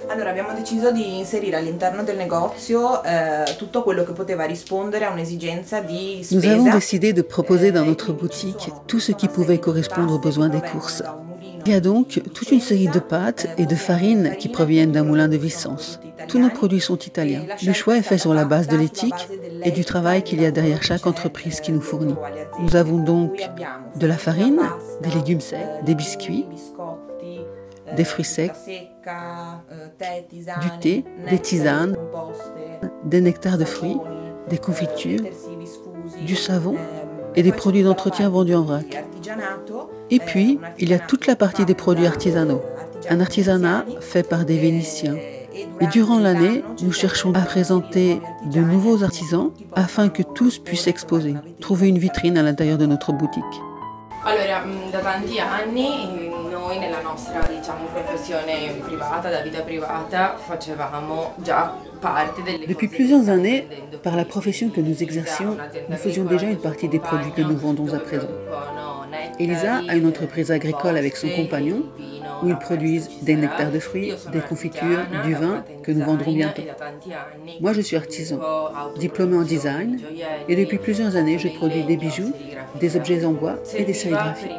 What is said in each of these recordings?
Allora abbiamo deciso di inserire all'interno del negozio tutto quello che poteva rispondere a un'esigenza di Nous spesa. avons décidé de proposer dans notre boutique tout ce qui pouvait correspondre aux besoins des courses. Il y a donc toute une série de pâtes et de farines qui proviennent d'un moulin de Vicence. Tous nos produits sont italiens. Le choix est fait sur la base de l'éthique et du travail qu'il y a derrière chaque entreprise qui nous fournit. Nous avons donc de la farine, des légumes secs, des biscuits, des fruits secs, du thé, des tisanes, des nectars de fruits, des confitures, du savon et des produits d'entretien vendus en vrac. Et puis, il y a toute la partie des produits artisanaux. Un artisanat fait par des Vénitiens. Et durant l'année, nous cherchons à présenter de nouveaux artisans afin que tous puissent exposer, trouver une vitrine à l'intérieur de notre boutique. Allora, da tanti anni noi nella nostra, diciamo, professione privata, da vita privata, facevamo già parte delle Depuis plusieurs années, par la profession que nous exercions, nous faisions déjà une partie des produits que nous vendons à présent. Elisa a une entreprise agricole avec son compagnon où ils produisent des nectars de fruits, des confitures, du vin que nous vendrons bientôt. Moi, je suis artisan, diplômé en design et depuis plusieurs années, je produis des bijoux, des objets en bois et des sérigraphies.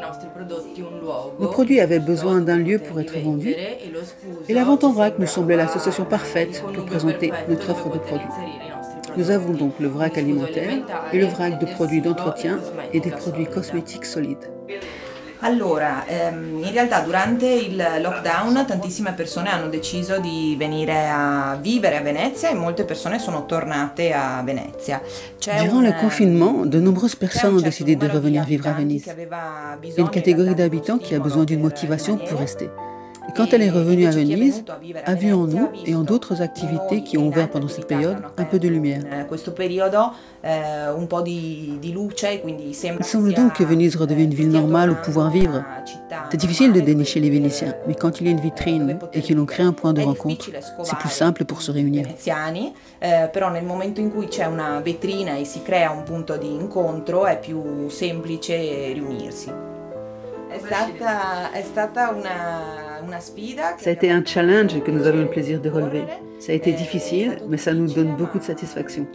Nos produits avaient besoin d'un lieu pour être vendus et la vente en vrac nous semblait l'association parfaite pour présenter notre offre de produits. Nous avons donc le vrac alimentaire et le vrac de produits d'entretien et des produits cosmétiques solides. Allora, in realtà durante il lockdown tantissime persone hanno deciso di venire a vivere a Venezia e molte persone sono tornate a Venezia. Durant le confinement, de nombreuses personnes ont décidé de revenir vivre à Venise. Il y a une catégorie d'habitants qui a besoin d'une motivation pour rester. Et quand elle est revenue à Venise, a vu en nous et en d'autres activités qui ont ouvert pendant cette période un peu de lumière. Il semble donc que Venise redevienne une ville normale où pouvoir vivre. C'est difficile de dénicher les Vénitiens, mais quand il y a une vitrine et que l'on crée un point de rencontre, c'est plus simple pour se réunir. Però nel momento in cui c'è una vetrina e si crea un punto di incontro è più semplice riunirsi. È stata una sfida. Ça a été un challenge que nous avons le plaisir de relever. Ça a été difficile, mais ça nous donne beaucoup de satisfaction.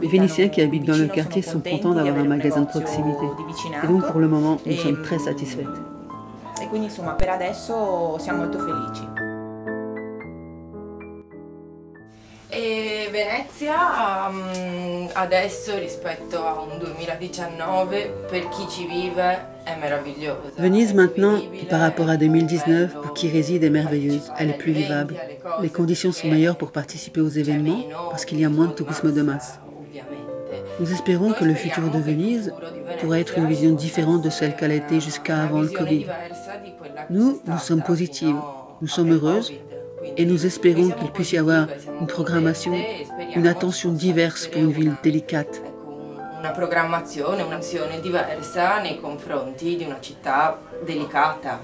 Les Vénitiens qui habitent dans le quartier sont contents d'avoir un magasin de proximité. Et donc pour le moment, nous sommes très satisfaites. E quindi insomma per adesso siamo molto felici. E Venezia adesso rispetto a un 2019 per chi ci vive è meravigliosa. Venise maintenant, par rapport à 2019, pour qui réside est merveilleuse. Elle est plus vivable. Les conditions sont meilleures pour participer aux événements parce qu'il y a moins de tourisme de masse. Nous espérons que le futur de Venise pourra être une vision différente de celle qu'elle a été jusqu'à avant le Covid. Nous sommes positives, nous sommes heureuses et nous espérons qu'il puisse y avoir une programmation, une attention diverse pour une ville délicate. Una programmazione, un'azione diversa nei confronti di una città delicata.